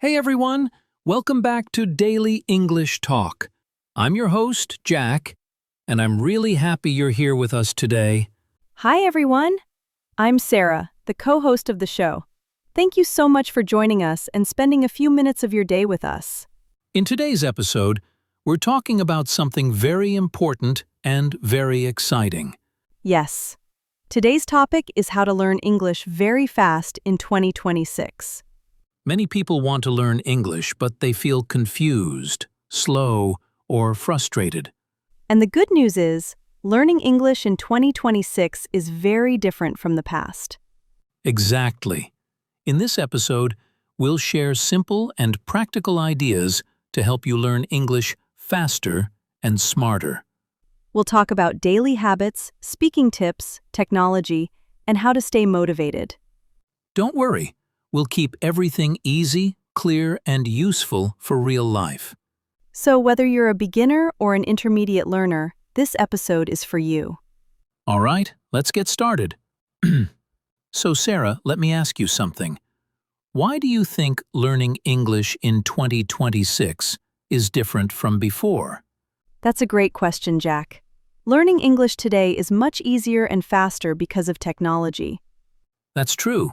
Hey everyone, welcome back to Daily English Talk. I'm your host, Jack, and I'm really happy you're here with us today. Hi, everyone. I'm Sarah, the co-host of the show. Thank you so much for joining us and spending a few minutes of your day with us. In today's episode, we're talking about something very important and very exciting. Yes. Today's topic is how to learn English very fast in 2026. Many people want to learn English, but they feel confused, slow, or frustrated. And the good news is, learning English in 2026 is very different from the past. Exactly. In this episode, we'll share simple and practical ideas to help you learn English faster and smarter. We'll talk about daily habits, speaking tips, technology, and how to stay motivated. Don't worry, we'll keep everything easy, clear, and useful for real life. So whether you're a beginner or an intermediate learner, this episode is for you. All right, let's get started. So Sarah, let me ask you something. Why do you think learning English in 2026 is different from before? That's a great question, Jack. Learning English today is much easier and faster because of technology. That's true.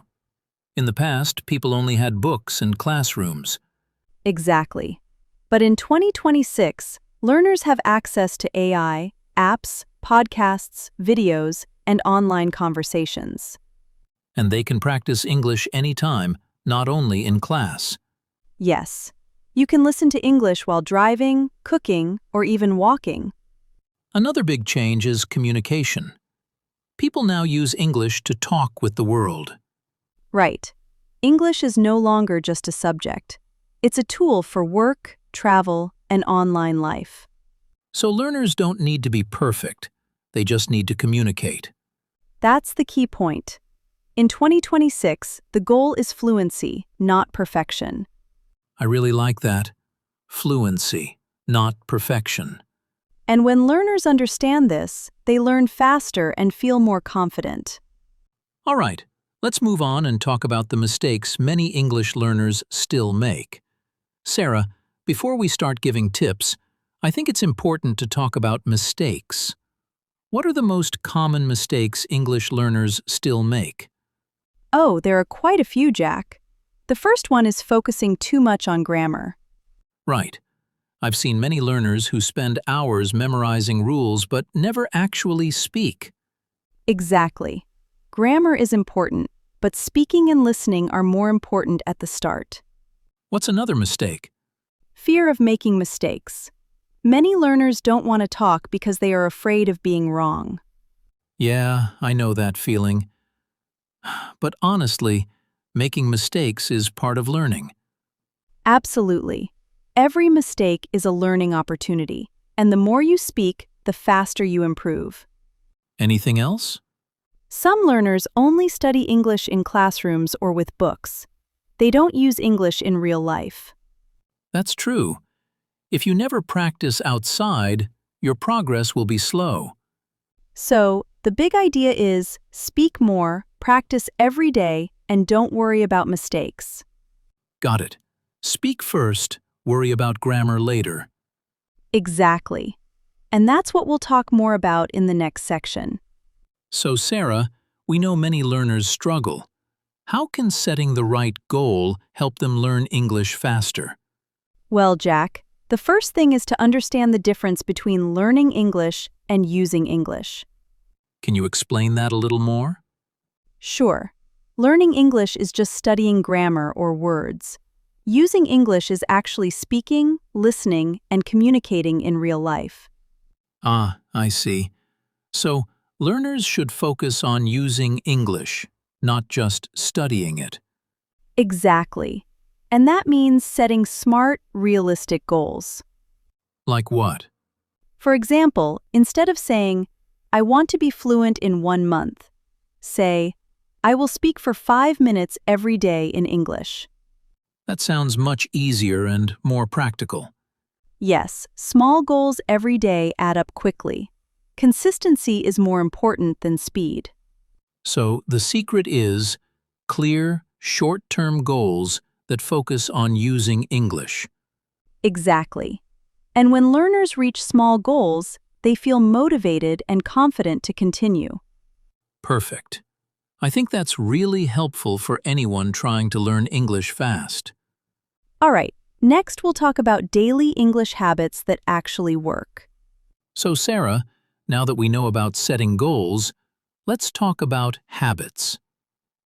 In the past, people only had books and classrooms. Exactly. But in 2026, learners have access to AI, apps, podcasts, videos, and online conversations. And they can practice English anytime, not only in class. Yes, you can listen to English while driving, cooking, or even walking. Another big change is communication. People now use English to talk with the world. Right. English is no longer just a subject. It's a tool for work, travel, and online life. So learners don't need to be perfect. They just need to communicate. That's the key point. In 2026, the goal is fluency, not perfection. I really like that. Fluency, not perfection. And when learners understand this, they learn faster and feel more confident. All right, let's move on and talk about the mistakes many English learners still make. Sarah, before we start giving tips, I think it's important to talk about mistakes. What are the most common mistakes English learners still make? Oh, there are quite a few, Jack. The first one is focusing too much on grammar. Right. I've seen many learners who spend hours memorizing rules but never actually speak. Exactly. Grammar is important, but speaking and listening are more important at the start. What's another mistake? Fear of making mistakes. Many learners don't want to talk because they are afraid of being wrong. Yeah, I know that feeling. But honestly, making mistakes is part of learning. Absolutely. Every mistake is a learning opportunity, and the more you speak, the faster you improve. Anything else? Some learners only study English in classrooms or with books. They don't use English in real life. That's true. If you never practice outside, your progress will be slow. So, the big idea is speak more, practice every day, and don't worry about mistakes. Got it. Speak first, worry about grammar later. Exactly. And that's what we'll talk more about in the next section. So Sarah, we know many learners struggle. How can setting the right goal help them learn English faster? Well, Jack, the first thing is to understand the difference between learning English and using English. Can you explain that a little more? Sure. Learning English is just studying grammar or words. Using English is actually speaking, listening, and communicating in real life. Ah, I see. So, learners should focus on using English, not just studying it. Exactly. And that means setting smart, realistic goals. Like what? For example, instead of saying, I want to be fluent in 1 month, say, I will speak for 5 minutes every day in English. That sounds much easier and more practical. Yes, small goals every day add up quickly. Consistency is more important than speed. So the secret is clear, short-term goals that focus on using English. Exactly. And when learners reach small goals, they feel motivated and confident to continue. Perfect. I think that's really helpful for anyone trying to learn English fast. All right, next we'll talk about daily English habits that actually work. So Sarah, now that we know about setting goals, let's talk about habits.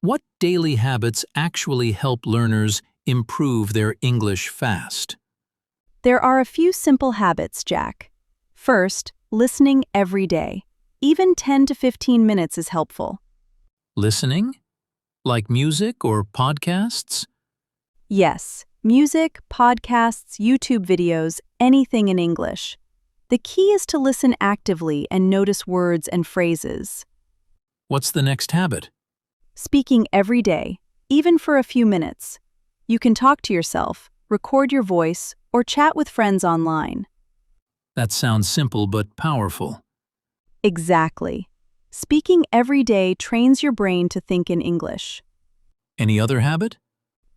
What daily habits actually help learners improve their English fast? There are a few simple habits, Jack. First, listening every day. Even 10 to 15 minutes is helpful. Listening? Like music or podcasts? Yes, music, podcasts, YouTube videos, anything in English. The key is to listen actively and notice words and phrases. What's the next habit? Speaking every day, even for a few minutes. You can talk to yourself, record your voice, or chat with friends online. That sounds simple but powerful. Exactly. Speaking every day trains your brain to think in English. Any other habit?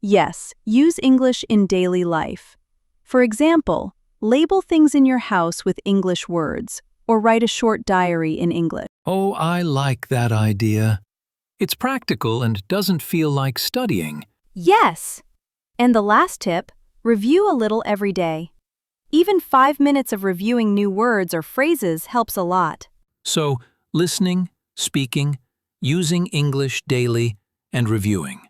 Yes, use English in daily life. For example, label things in your house with English words, or write a short diary in English. Oh, I like that idea. It's practical and doesn't feel like studying. Yes! And the last tip, review a little every day. Even 5 minutes of reviewing new words or phrases helps a lot. So, listening, speaking, using English daily, and reviewing.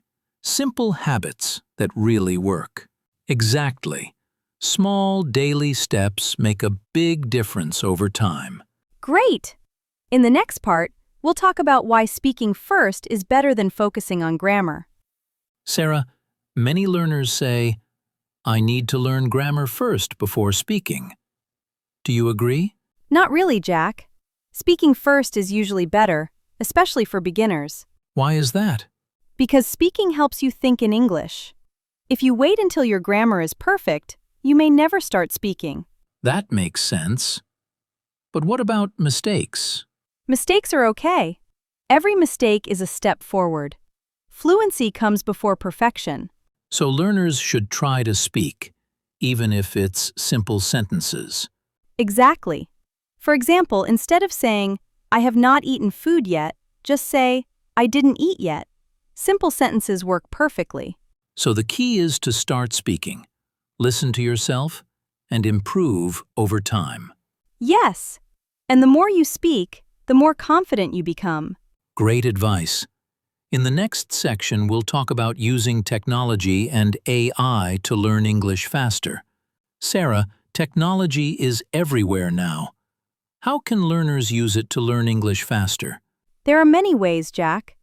Simple habits that really work. Exactly. Small daily steps make a big difference over time. Great! In the next part, we'll talk about why speaking first is better than focusing on grammar. Sarah, many learners say, I need to learn grammar first before speaking. Do you agree? Not really, Jack. Speaking first is usually better, especially for beginners. Why is that? Because speaking helps you think in English. If you wait until your grammar is perfect, you may never start speaking. That makes sense. But what about mistakes? Mistakes are okay. Every mistake is a step forward. Fluency comes before perfection. So learners should try to speak, even if it's simple sentences. Exactly. For example, instead of saying, I have not eaten food yet, just say, I didn't eat yet. Simple sentences work perfectly. So the key is to start speaking, listen to yourself, and improve over time. Yes. And the more you speak, the more confident you become. Great advice. In the next section, we'll talk about using technology and AI to learn English faster. Sarah, technology is everywhere now. How can learners use it to learn English faster? There are many ways, Jack.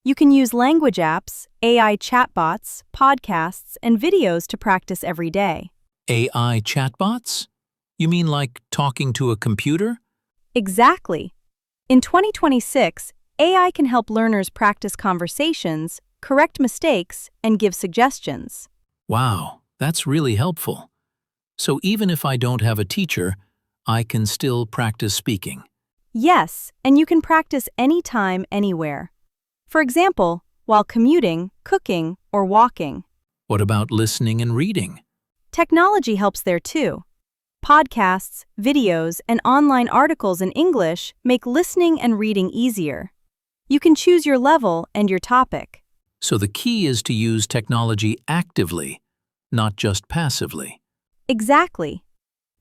You can use language apps, AI chatbots, podcasts, and videos to practice every day. AI chatbots? You mean like talking to a computer? Exactly. In 2026, AI can help learners practice conversations, correct mistakes, and give suggestions. Wow, that's really helpful. So even if I don't have a teacher, I can still practice speaking. Yes, and you can practice anytime, anywhere. For example, while commuting, cooking, or walking. What about listening and reading? Technology helps there too. Podcasts, videos, and online articles in English make listening and reading easier. You can choose your level and your topic. So the key is to use technology actively, not just passively. Exactly.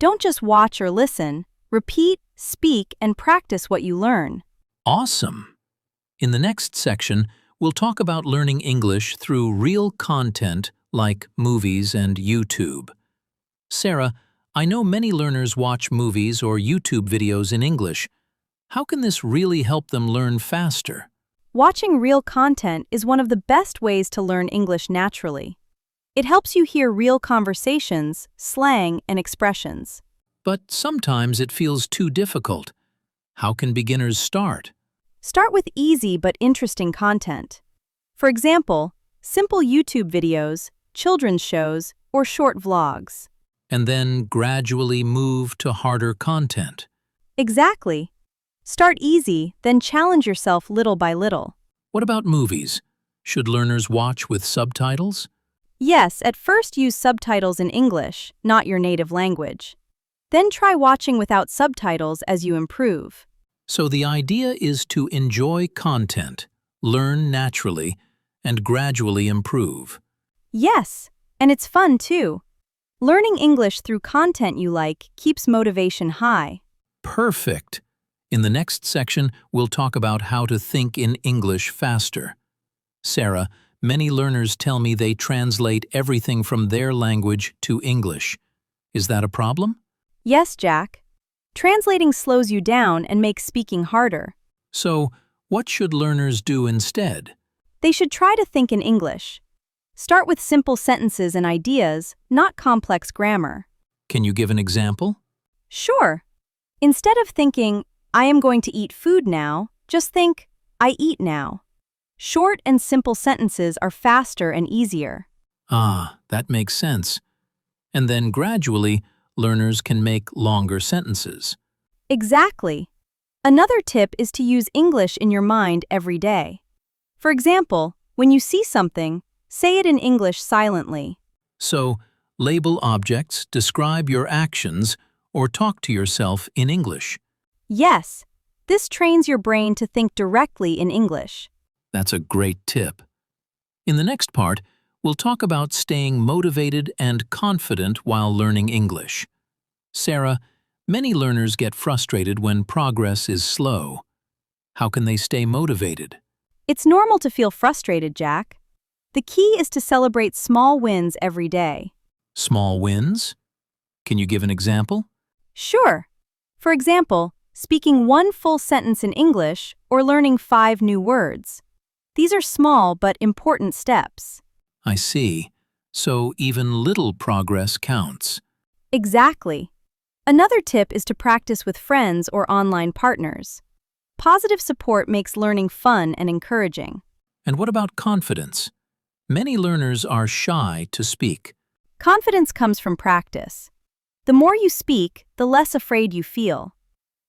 Don't just watch or listen. Repeat, speak, and practice what you learn. Awesome! In the next section, we'll talk about learning English through real content like movies and YouTube. Sarah, I know many learners watch movies or YouTube videos in English. How can this really help them learn faster? Watching real content is one of the best ways to learn English naturally. It helps you hear real conversations, slang, and expressions. But sometimes it feels too difficult. How can beginners start? Start with easy but interesting content. For example, simple YouTube videos, children's shows, or short vlogs. And then gradually move to harder content. Exactly. Start easy, then challenge yourself little by little. What about movies? Should learners watch with subtitles? Yes, at first use subtitles in English, not your native language. Then try watching without subtitles as you improve. So the idea is to enjoy content, learn naturally, and gradually improve. Yes, and it's fun too. Learning English through content you like keeps motivation high. Perfect! In the next section, we'll talk about how to think in English faster. Sarah, many learners tell me they translate everything from their language to English. Is that a problem? Yes, Jack. Translating slows you down and makes speaking harder. So, what should learners do instead? They should try to think in English. Start with simple sentences and ideas, not complex grammar. Can you give an example? Sure. Instead of thinking, I am going to eat food now, just think, I eat now. Short and simple sentences are faster and easier. Ah, that makes sense. And then gradually, learners can make longer sentences. Exactly. Another tip is to use English in your mind every day. For example, when you see something, say it in English silently. So, label objects, describe your actions, or talk to yourself in English. Yes, this trains your brain to think directly in English. That's a great tip. In the next part, we'll talk about staying motivated and confident while learning English. Sarah, many learners get frustrated when progress is slow. How can they stay motivated? It's normal to feel frustrated, Jack. The key is to celebrate small wins every day. Small wins? Can you give an example? Sure. For example, speaking one full sentence in English or learning 5 new words. These are small but important steps. I see. So even little progress counts. Exactly. Another tip is to practice with friends or online partners. Positive support makes learning fun and encouraging. And what about confidence? Many learners are shy to speak. Confidence comes from practice. The more you speak, the less afraid you feel.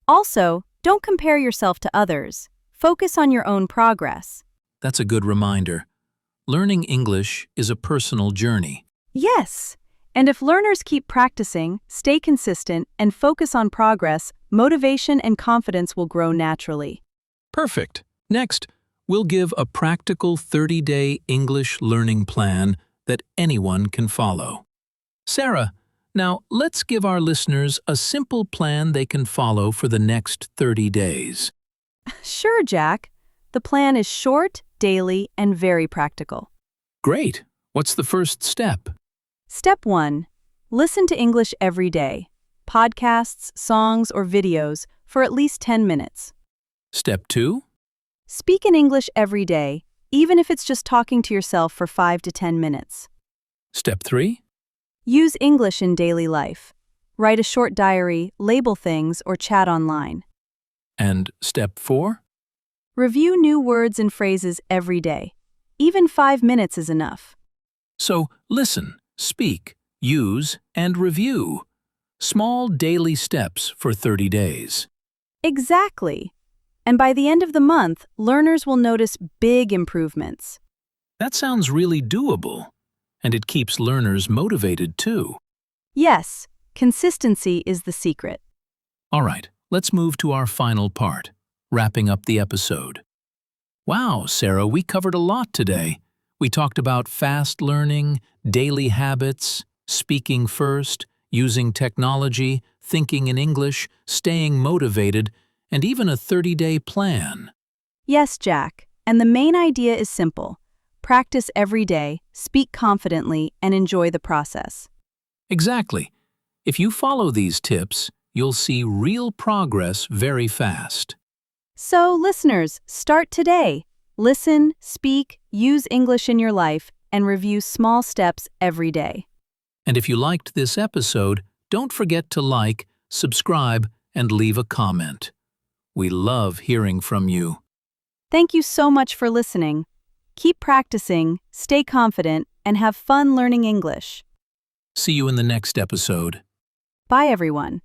Also, don't compare yourself to others. Focus on your own progress. That's a good reminder. Learning English is a personal journey. Yes, and if learners keep practicing, stay consistent, and focus on progress, motivation and confidence will grow naturally. Perfect. Next, we'll give a practical 30-day English learning plan that anyone can follow. Sarah, now let's give our listeners a simple plan they can follow for the next 30 days. Sure, Jack. The plan is short, daily, and very practical. Great. What's the first step? Step 1. Listen to English every day. Podcasts, songs, or videos for at least 10 minutes. Step 2. Speak in English every day, even if it's just talking to yourself for 5 to 10 minutes. Step 3. Use English in daily life. Write a short diary, label things, or chat online. And step 4. Review new words and phrases every day. Even 5 minutes is enough. So listen, speak, use, and review. Small daily steps for 30 days. Exactly. And by the end of the month, learners will notice big improvements. That sounds really doable. And it keeps learners motivated too. Yes, consistency is the secret. All right, let's move to our final part, wrapping up the episode. Wow, Sarah, we covered a lot today. We talked about fast learning, daily habits, speaking first, using technology, thinking in English, staying motivated, and even a 30-day plan. Yes, Jack, and the main idea is simple. Practice every day, speak confidently, and enjoy the process. Exactly. If you follow these tips, you'll see real progress very fast. So, listeners, start today. Listen, speak, use English in your life, and review small steps every day. And if you liked this episode, don't forget to like, subscribe, and leave a comment. We love hearing from you. Thank you so much for listening. Keep practicing, stay confident, and have fun learning English. See you in the next episode. Bye, everyone.